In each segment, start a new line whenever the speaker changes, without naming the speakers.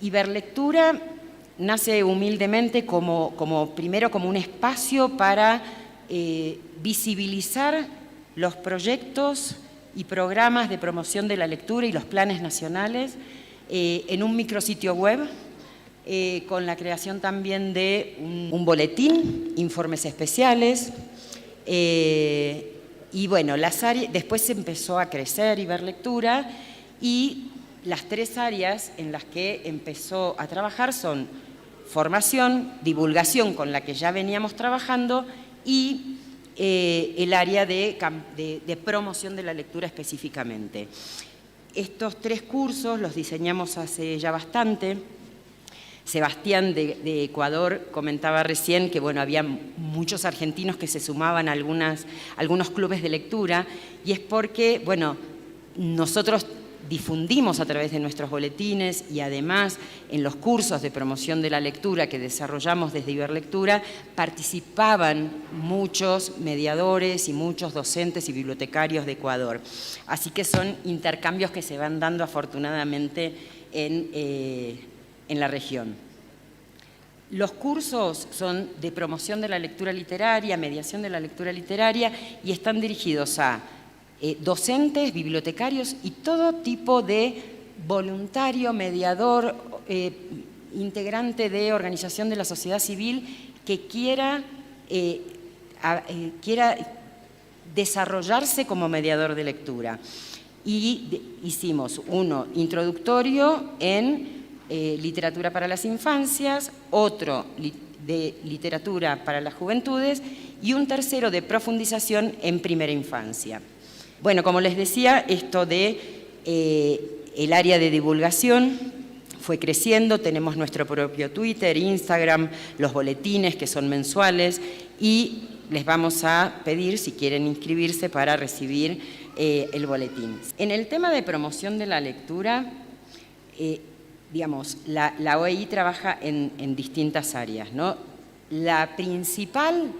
Iberlectura nace humildemente primero como un espacio para visibilizar los proyectos y programas de promoción de la lectura y los planes nacionales en un micrositio web, con la creación también de un boletín, informes especiales, y bueno, después se empezó a crecer Iberlectura, y las tres áreas en las que empezó a trabajar son formación, divulgación, con la que ya veníamos trabajando, y el área de promoción de la lectura específicamente. Estos tres cursos los diseñamos hace ya bastante. Sebastián de Ecuador comentaba recién que bueno, había muchos argentinos que se sumaban a algunos clubes de lectura, y es porque bueno, nosotros difundimos a través de nuestros boletines y además en los cursos de promoción de la lectura que desarrollamos desde Iberlectura participaban muchos mediadores y muchos docentes y bibliotecarios de Ecuador. Así que son intercambios que se van dando afortunadamente en la región. Los cursos son de promoción de la lectura literaria, mediación de la lectura literaria, y están dirigidos a docentes, bibliotecarios y todo tipo de voluntario, mediador, integrante de organización de la sociedad civil que quiera desarrollarse como mediador de lectura. Y hicimos uno introductorio en literatura para las infancias, otro de literatura para las juventudes y un tercero de profundización en primera infancia. Bueno, como les decía, esto de el área de divulgación fue creciendo, tenemos nuestro propio Twitter, Instagram, los boletines que son mensuales, y les vamos a pedir si quieren inscribirse para recibir el boletín. En el tema de promoción de la lectura, digamos, la OEI trabaja en distintas áreas, ¿no? La principal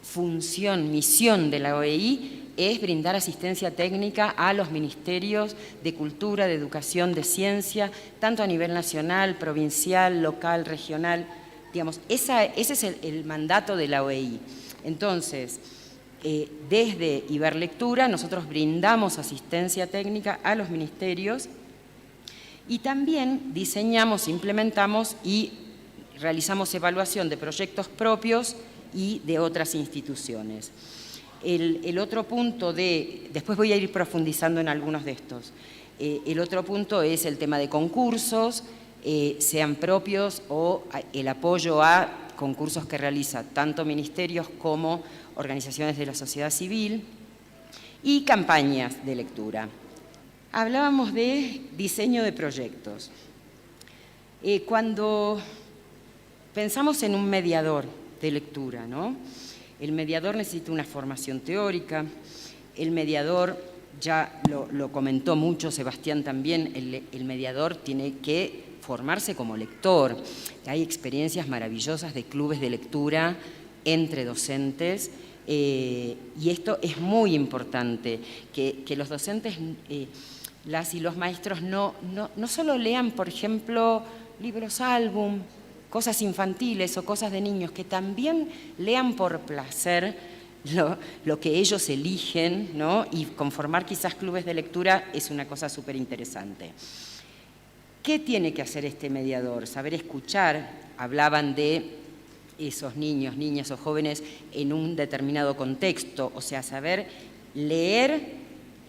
función, misión de la OEI es brindar asistencia técnica a los ministerios de Cultura, de Educación, de Ciencia, tanto a nivel nacional, provincial, local, regional. Digamos, ese es el mandato de la OEI. Entonces, desde Iberlectura nosotros brindamos asistencia técnica a los ministerios y también diseñamos, implementamos y realizamos evaluación de proyectos propios y de otras instituciones. El otro punto después voy a ir profundizando en algunos de estos. El otro punto es el tema de concursos, sean propios o el apoyo a concursos que realiza tanto ministerios como organizaciones de la sociedad civil, y campañas de lectura. Hablábamos de diseño de proyectos. Cuando pensamos en un mediador de lectura, ¿no? El mediador necesita una formación teórica, el mediador, ya lo comentó mucho Sebastián también, el mediador tiene que formarse como lector. Hay experiencias maravillosas de clubes de lectura entre docentes, y esto es muy importante, que los docentes, las y los maestros no solo lean, por ejemplo, libros álbum, cosas infantiles o cosas de niños, que también lean por placer lo que ellos eligen, ¿no? Y conformar quizás clubes de lectura es una cosa súper interesante. ¿Qué tiene que hacer este mediador? Saber escuchar. Hablaban de esos niños, niñas o jóvenes en un determinado contexto, o sea, saber leer,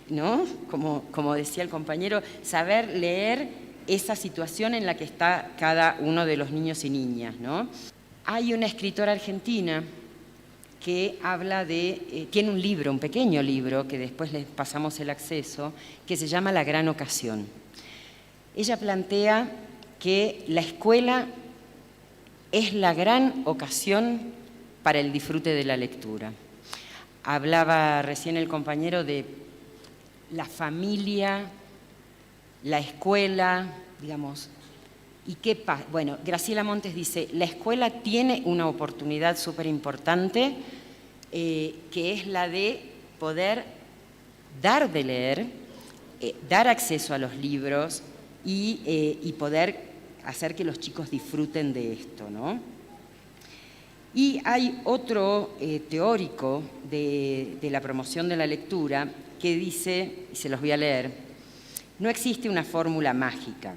¿no? Como decía el compañero, saber leer esa situación en la que está cada uno de los niños y niñas, ¿no? Hay una escritora argentina que habla tiene un libro, un pequeño libro, que después les pasamos el acceso, que se llama La Gran Ocasión. Ella plantea que la escuela es la gran ocasión para el disfrute de la lectura. Hablaba recién el compañero de la familia, la escuela, digamos. ¿Y qué pasa? Bueno, Graciela Montes dice, la escuela tiene una oportunidad súper importante, que es la de poder dar de leer, dar acceso a los libros y poder hacer que los chicos disfruten de esto, ¿no? Y hay otro teórico de la promoción de la lectura que dice, y se los voy a leer: no existe una fórmula mágica.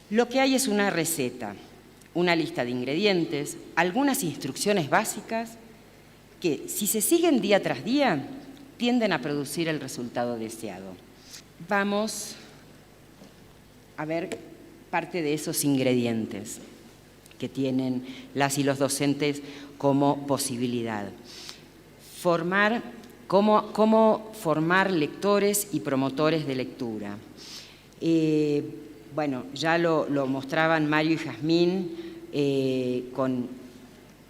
Lo que hay es una receta, una lista de ingredientes, algunas instrucciones básicas que, si se siguen día tras día, tienden a producir el resultado deseado. Vamos a ver parte de esos ingredientes que tienen las y los docentes como posibilidad. Cómo formar lectores y promotores de lectura. Bueno, ya lo mostraban Mario y Jazmín con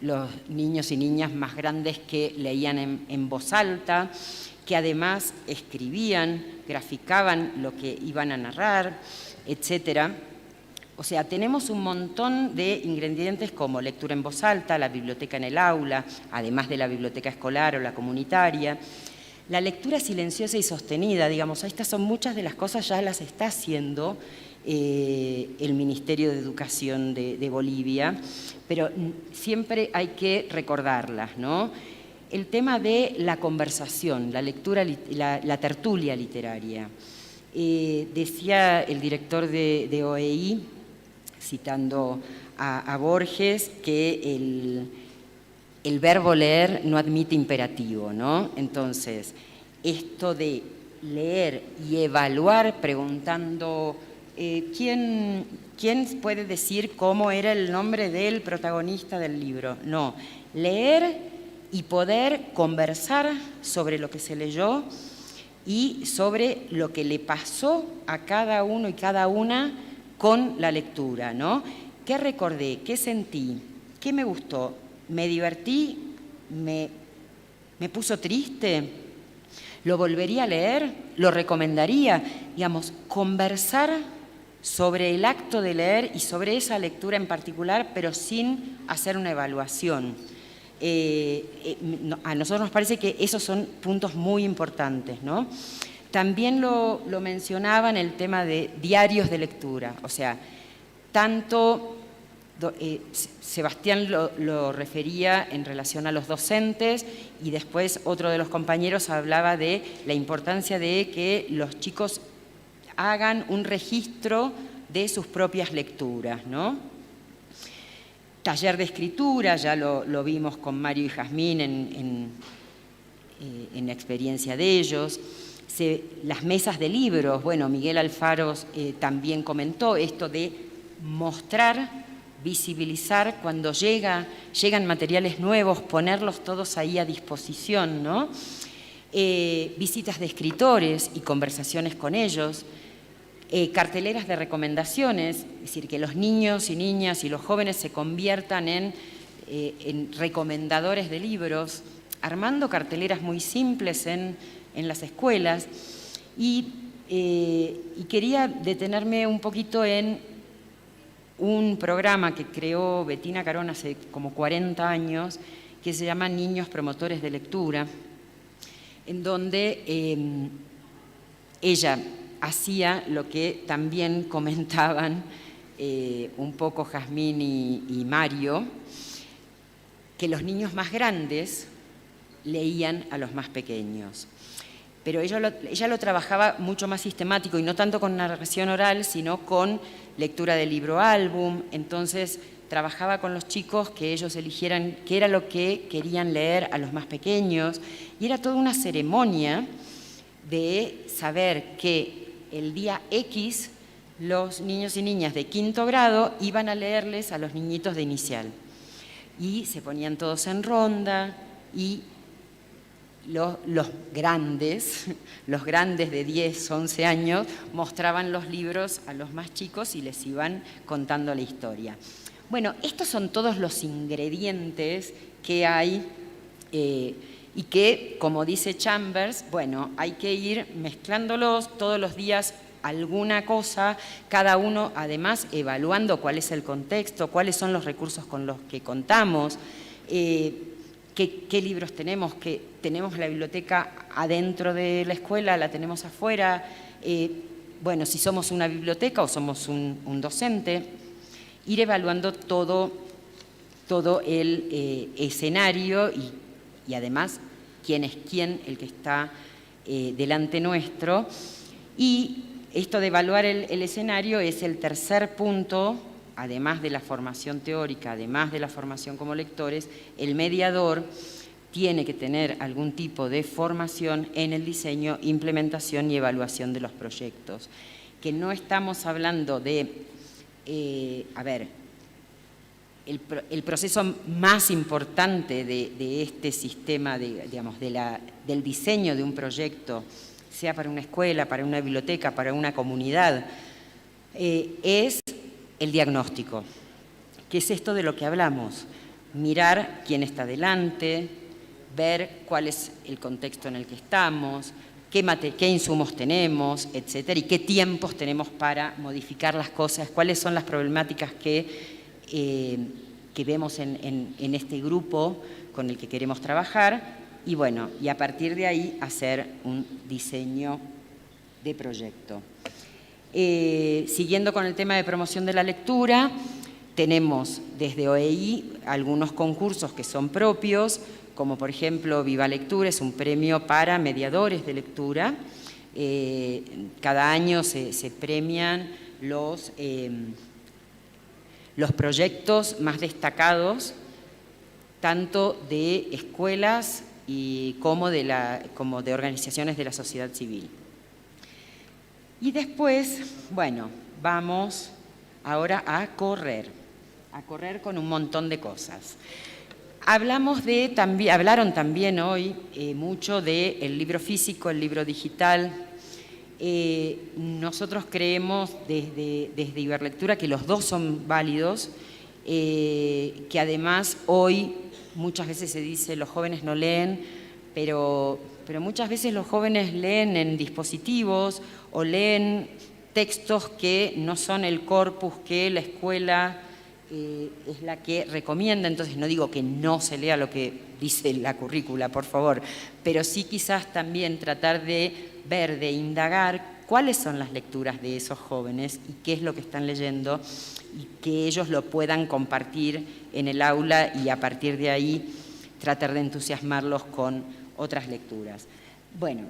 los niños y niñas más grandes que leían en voz alta, que además escribían, graficaban lo que iban a narrar, etcétera. O sea, tenemos un montón de ingredientes como lectura en voz alta, la biblioteca en el aula, además de la biblioteca escolar o la comunitaria. La lectura silenciosa y sostenida, digamos, estas son muchas de las cosas, ya las está haciendo el Ministerio de Educación de Bolivia, pero siempre hay que recordarlas, ¿no? El tema de la conversación, la lectura, la tertulia literaria. Decía el director de OEI, citando a Borges, que el verbo leer no admite imperativo, ¿no? Entonces, esto de leer y evaluar preguntando ¿quién puede decir cómo era el nombre del protagonista del libro? No, leer y poder conversar sobre lo que se leyó y sobre lo que le pasó a cada uno y cada una con la lectura, ¿no? ¿Qué recordé? ¿Qué sentí? ¿Qué me gustó? ¿Me divertí? ¿Me puso triste? ¿Lo volvería a leer? ¿Lo recomendaría? Digamos, conversar sobre el acto de leer y sobre esa lectura en particular, pero sin hacer una evaluación. A nosotros nos parece que esos son puntos muy importantes, ¿no? También lo mencionaba en el tema de diarios de lectura, o sea, tanto Sebastián lo refería en relación a los docentes y después otro de los compañeros hablaba de la importancia de que los chicos hagan un registro de sus propias lecturas, ¿no? Taller de escritura, ya lo vimos con Mario y Jazmín en la experiencia de ellos. Las mesas de libros, bueno, Miguel Alfaro también comentó esto de mostrar, visibilizar cuando llegan materiales nuevos, ponerlos todos ahí a disposición, ¿no? Visitas de escritores y conversaciones con ellos. Carteleras de recomendaciones, es decir, que los niños y niñas y los jóvenes se conviertan en recomendadores de libros, armando carteleras muy simples en las escuelas. Y quería detenerme un poquito en un programa que creó Bettina Carón hace como 40 años, que se llama Niños Promotores de Lectura, en donde ella hacía lo que también comentaban un poco Jazmín y Mario, que los niños más grandes leían a los más pequeños. Pero ella lo trabajaba mucho más sistemático y no tanto con narración oral, sino con lectura de libro álbum. Entonces trabajaba con los chicos que ellos eligieran qué era lo que querían leer a los más pequeños y era toda una ceremonia de saber que el día X los niños y niñas de 5º grado iban a leerles a los niñitos de inicial. Y se ponían todos en ronda y los grandes de 10, 11 años, mostraban los libros a los más chicos y les iban contando la historia. Bueno, estos son todos los ingredientes que hay y que, como dice Chambers, bueno, hay que ir mezclándolos todos los días alguna cosa, cada uno además evaluando cuál es el contexto, cuáles son los recursos con los que contamos, qué libros tenemos, que tenemos la biblioteca adentro de la escuela, la tenemos afuera, bueno, si somos una biblioteca o somos un docente. ir evaluando todo el escenario y además quién es quién, el que está delante nuestro. Y esto de evaluar el escenario es el tercer punto, además de la formación teórica, además de la formación como lectores. El mediador tiene que tener algún tipo de formación en el diseño, implementación y evaluación de los proyectos. Que no estamos hablando de, el proceso más importante de este sistema, del diseño de un proyecto, sea para una escuela, para una biblioteca, para una comunidad, es el diagnóstico. ¿Qué es esto de lo que hablamos? Mirar quién está delante, ver cuál es el contexto en el que estamos, qué insumos tenemos, etcétera, y qué tiempos tenemos para modificar las cosas, cuáles son las problemáticas que vemos en este grupo con el que queremos trabajar, y bueno, y a partir de ahí hacer un diseño de proyecto. Siguiendo con el tema de promoción de la lectura, tenemos desde OEI algunos concursos que son propios, como por ejemplo Viva Lectura, es un premio para mediadores de lectura. Cada año se premian los proyectos más destacados, tanto de escuelas como de organizaciones de la sociedad civil. Y después, bueno, vamos ahora a correr con un montón de cosas. Hablaron también hoy mucho del libro físico, el libro digital. Nosotros creemos desde Iberlectura que los dos son válidos, que además hoy muchas veces se dice los jóvenes no leen, pero muchas veces los jóvenes leen en dispositivos o leen textos que no son el corpus que la escuela es la que recomienda. Entonces no digo que no se lea lo que dice la currícula, por favor, pero sí quizás también tratar de ver, de indagar cuáles son las lecturas de esos jóvenes y qué es lo que están leyendo y que ellos lo puedan compartir en el aula y a partir de ahí tratar de entusiasmarlos con otras lecturas. Bueno,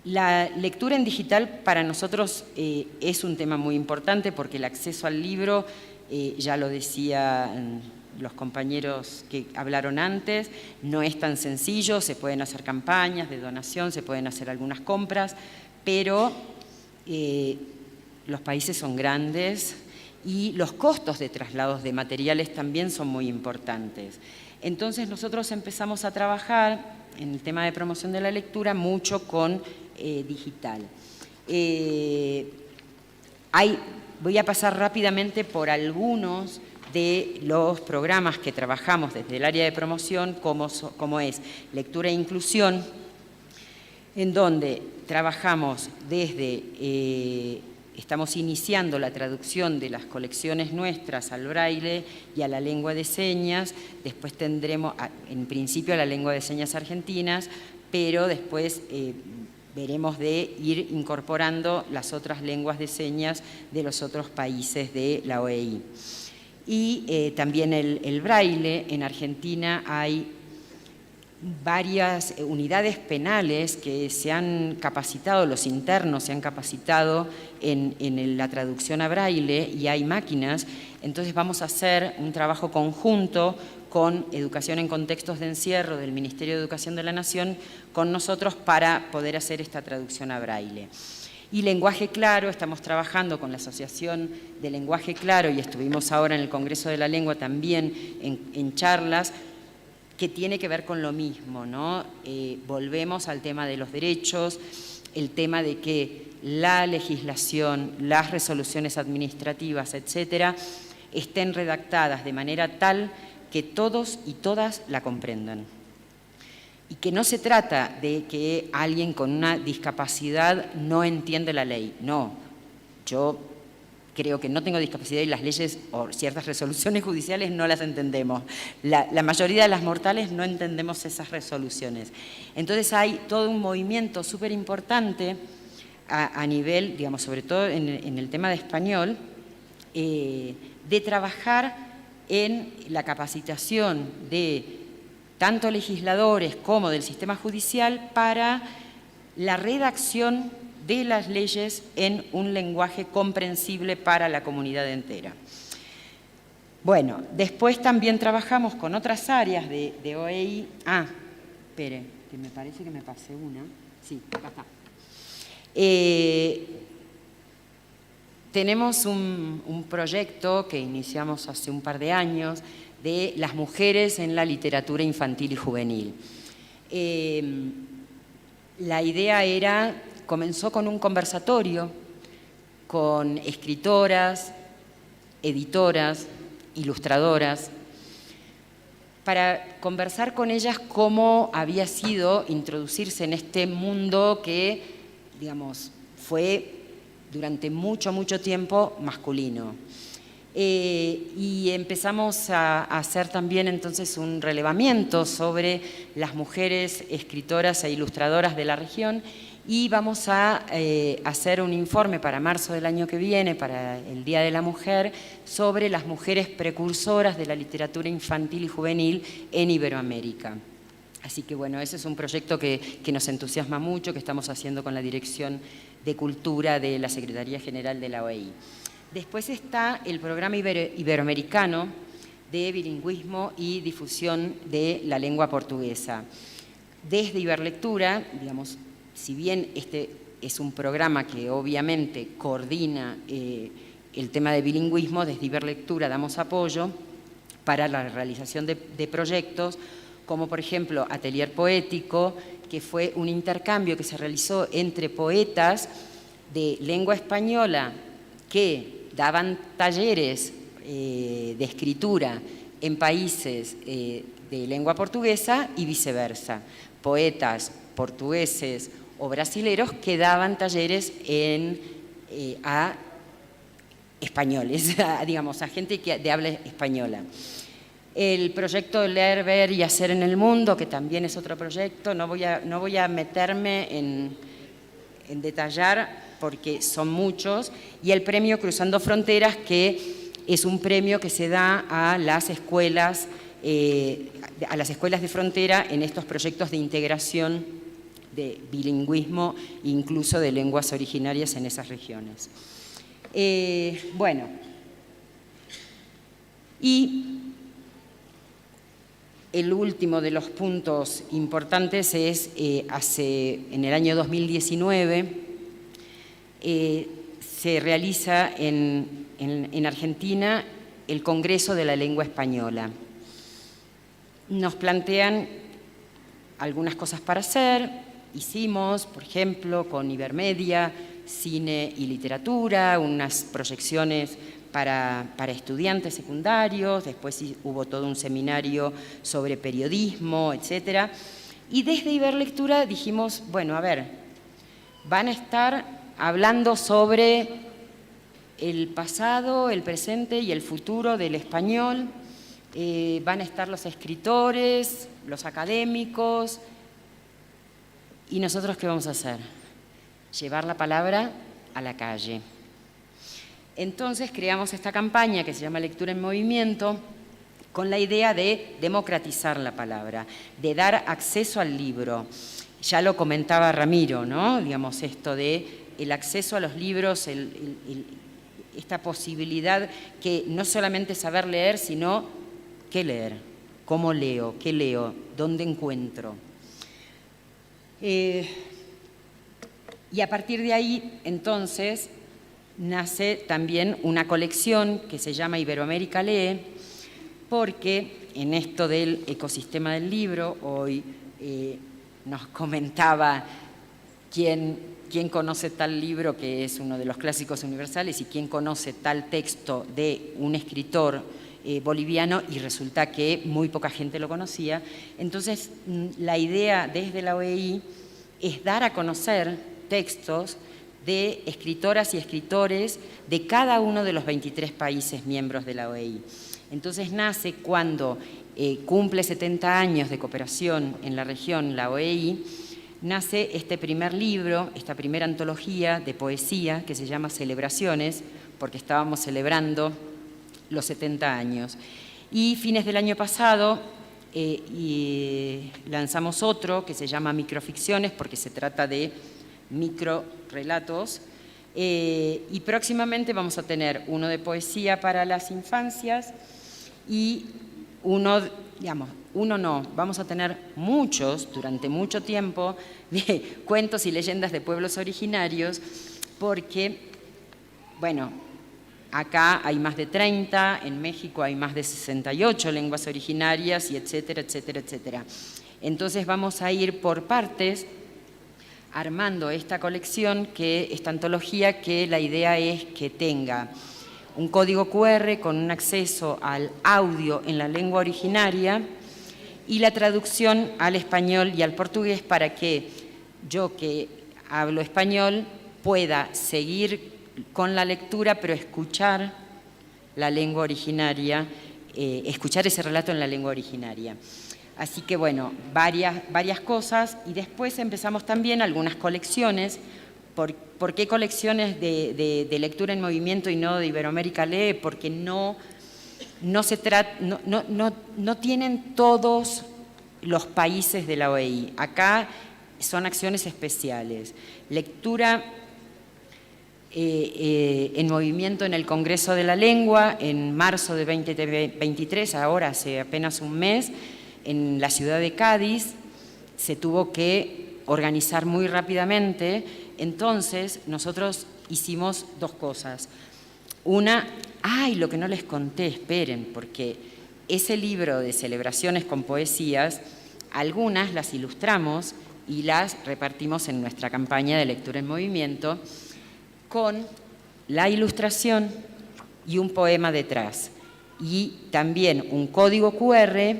la lectura en digital para nosotros es un tema muy importante porque el acceso al libro, ya lo decían los compañeros que hablaron antes, no es tan sencillo, se pueden hacer campañas de donación, se pueden hacer algunas compras, pero los países son grandes y los costos de traslados de materiales también son muy importantes. Entonces nosotros empezamos a trabajar en el tema de promoción de la lectura mucho con digital. Voy a pasar rápidamente por algunos de los programas que trabajamos desde el área de promoción, como es Lectura e Inclusión, en donde trabajamos estamos iniciando la traducción de las colecciones nuestras al braille y a la lengua de señas. Después tendremos, en principio, a la lengua de señas argentinas, pero después veremos de ir incorporando las otras lenguas de señas de los otros países de la OEI. Y también el braille. En Argentina hay varias unidades penales que se han capacitado, los internos se han capacitado en la traducción a braille y hay máquinas. Entonces vamos a hacer un trabajo conjunto con Educación en Contextos de Encierro del Ministerio de Educación de la Nación con nosotros para poder hacer esta traducción a braille. Y Lenguaje Claro, estamos trabajando con la Asociación de Lenguaje Claro y estuvimos ahora en el Congreso de la Lengua también en charlas que tiene que ver con lo mismo, ¿no? Volvemos al tema de los derechos, el tema de que la legislación, las resoluciones administrativas, etcétera, estén redactadas de manera tal que todos y todas la comprendan. Y que no se trata de que alguien con una discapacidad no entiende la ley. No, yo creo que no tengo discapacidad y las leyes o ciertas resoluciones judiciales no las entendemos. La mayoría de las mortales no entendemos esas resoluciones. Entonces hay todo un movimiento súper importante a nivel, digamos, sobre todo en el tema de español, de trabajar en la capacitación de tanto legisladores como del sistema judicial para la redacción de las leyes en un lenguaje comprensible para la comunidad entera. Bueno, después también trabajamos con otras áreas de OEI. Ah, espere, que me parece que me pasé una. Sí, acá está. Tenemos un proyecto que iniciamos hace un par de años de las mujeres en la literatura infantil y juvenil. La idea comenzó con un conversatorio con escritoras, editoras, ilustradoras, para conversar con ellas cómo había sido introducirse en este mundo que, digamos, fue durante mucho tiempo masculino. Y empezamos a hacer también entonces un relevamiento sobre las mujeres escritoras e ilustradoras de la región, y vamos a hacer un informe para marzo del año que viene, para el Día de la Mujer, sobre las mujeres precursoras de la literatura infantil y juvenil en Iberoamérica. Así que bueno, ese es un proyecto que nos entusiasma mucho, que estamos haciendo con la Dirección de Cultura de la Secretaría General de la OEI. Después está el programa iberoamericano de bilingüismo y difusión de la lengua portuguesa. Desde Iberlectura, digamos, si bien este es un programa que obviamente coordina el tema de bilingüismo, desde Iberlectura damos apoyo para la realización de proyectos, como por ejemplo Atelier Poético, que fue un intercambio que se realizó entre poetas de lengua española que daban talleres de escritura en países de lengua portuguesa y viceversa. Poetas portugueses o brasileros que daban talleres a españoles, digamos, a gente de habla española. El proyecto Leer, Ver y Hacer en el Mundo, que también es otro proyecto, no voy a meterme en detallar porque son muchos, y el premio Cruzando Fronteras, que es un premio que se da a las escuelas de frontera en estos proyectos de integración de bilingüismo, incluso de lenguas originarias en esas regiones. Bueno, y el último de los puntos importantes es, en el año 2019, se realiza en Argentina el Congreso de la Lengua Española. Nos plantean algunas cosas para hacer. Hicimos, por ejemplo, con Ibermedia, cine y literatura, unas proyecciones para estudiantes secundarios, después hubo todo un seminario sobre periodismo, etc. Y desde Iberlectura dijimos, bueno, a ver, van a estar hablando sobre el pasado, el presente y el futuro del español, van a estar los escritores, los académicos, ¿y nosotros qué vamos a hacer? Llevar la palabra a la calle. Entonces creamos esta campaña que se llama Lectura en Movimiento, con la idea de democratizar la palabra, de dar acceso al libro. Ya lo comentaba Ramiro, ¿no? Digamos, esto de el acceso a los libros, esta posibilidad que no solamente saber leer, sino qué leer, cómo leo, qué leo, dónde encuentro. Y a partir de ahí, entonces, nace también una colección que se llama Iberoamérica Lee, porque en esto del ecosistema del libro, hoy nos comentaba quién conoce tal libro que es uno de los clásicos universales y quién conoce tal texto de un escritor boliviano, y resulta que muy poca gente lo conocía. Entonces, la idea desde la OEI es dar a conocer textos de escritoras y escritores de cada uno de los 23 países miembros de la OEI. Entonces nace cuando cumple 70 años de cooperación en la región, la OEI, nace este primer libro, esta primera antología de poesía que se llama Celebraciones, porque estábamos celebrando los 70 años. Y fines del año pasado lanzamos otro que se llama Microficciones, porque se trata de microrelatos. Y próximamente vamos a tener uno de poesía para las infancias y vamos a tener muchos, durante mucho tiempo, de cuentos y leyendas de pueblos originarios, porque, bueno, acá hay más de 30, en México hay más de 68 lenguas originarias, y etcétera, etcétera, etcétera. Entonces vamos a ir por partes armando esta colección, esta antología, que la idea es que tenga un código QR con un acceso al audio en la lengua originaria y la traducción al español y al portugués, para que yo, que hablo español, pueda seguir con la lectura, pero escuchar la lengua originaria, escuchar ese relato en la lengua originaria. Así que, bueno, varias cosas. Y después empezamos también algunas colecciones. ¿Por qué colecciones de lectura en movimiento y no de Iberoamérica Lee? Porque no tienen todos los países de la OEI. Acá son acciones especiales. Lectura en movimiento en el Congreso de la Lengua en marzo de 2023, ahora hace apenas un mes, en la ciudad de Cádiz. Se tuvo que organizar muy rápidamente. Entonces nosotros hicimos dos cosas. Una, lo que no les conté, esperen, porque ese libro de celebraciones con poesías, algunas las ilustramos y las repartimos en nuestra campaña de lectura en movimiento, con la ilustración y un poema detrás, y también un código QR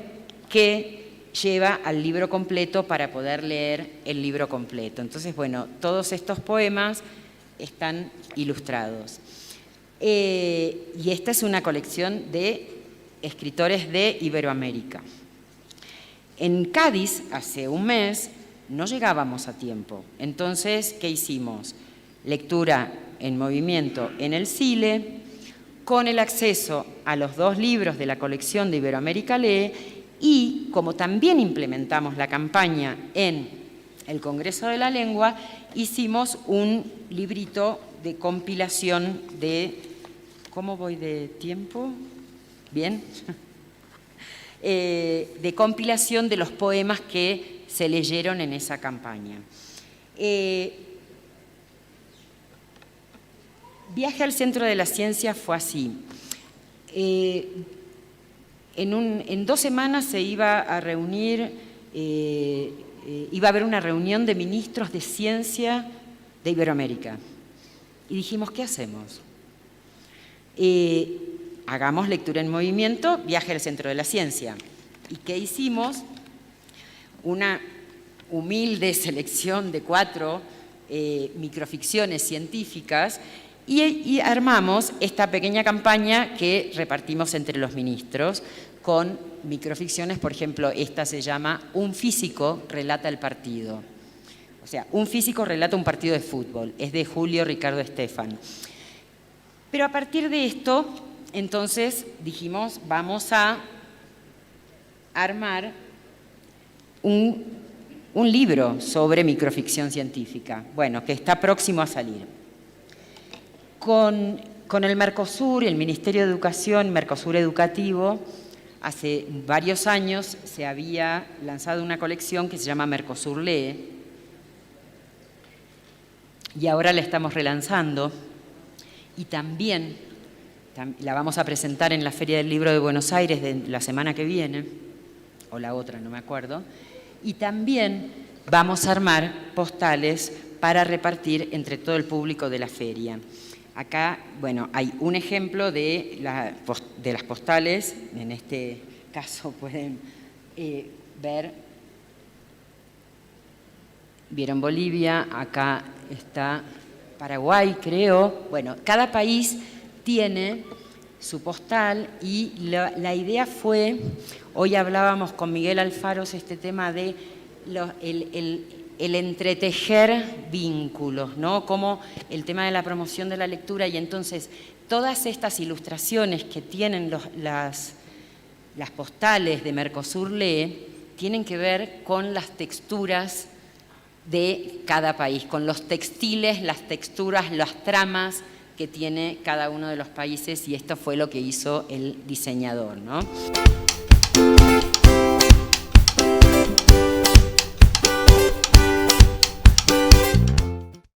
que lleva al libro completo para poder leer el libro completo. Entonces, bueno, todos estos poemas están ilustrados. Y esta es una colección de escritores de Iberoamérica. En Cádiz, hace un mes, no llegábamos a tiempo. Entonces, ¿qué hicimos? Lectura en movimiento en el CILE, con el acceso a los 2 libros de la colección de Iberoamérica Lee, y como también implementamos la campaña en el Congreso de la Lengua, hicimos un librito de compilación de... ¿Cómo voy de tiempo? ¿Bien? De compilación de los poemas que se leyeron en esa campaña. Viaje al Centro de la Ciencia fue así. En 2 semanas se iba a reunir, iba a haber una reunión de ministros de ciencia de Iberoamérica. Y dijimos, ¿qué hacemos? Hagamos lectura en movimiento, viaje al Centro de la Ciencia. ¿Y qué hicimos? Una humilde selección de 4 microficciones científicas, y armamos esta pequeña campaña que repartimos entre los ministros con microficciones. Por ejemplo, esta se llama Un físico relata el partido. O sea, un físico relata un partido de fútbol. Es de Julio Ricardo Estefan. Pero a partir de esto, entonces dijimos, vamos a armar un libro sobre microficción científica, bueno, que está próximo a salir. Con el Mercosur y el Ministerio de Educación, Mercosur Educativo, hace varios años se había lanzado una colección que se llama Mercosur Lee, y ahora la estamos relanzando, y también la vamos a presentar en la Feria del Libro de Buenos Aires de la semana que viene, o la otra, no me acuerdo, y también vamos a armar postales para repartir entre todo el público de la feria. Acá, bueno, hay un ejemplo de las postales. En este caso pueden ver, vieron Bolivia, acá está Paraguay, creo. Bueno, cada país tiene su postal, y la idea fue, hoy hablábamos con Miguel Alfaros este tema de el entretejer vínculos, ¿no? Como el tema de la promoción de la lectura, y entonces todas estas ilustraciones que tienen las postales de Mercosur Lee tienen que ver con las texturas de cada país, con los textiles, las texturas, las tramas que tiene cada uno de los países, y esto fue lo que hizo el diseñador, ¿no?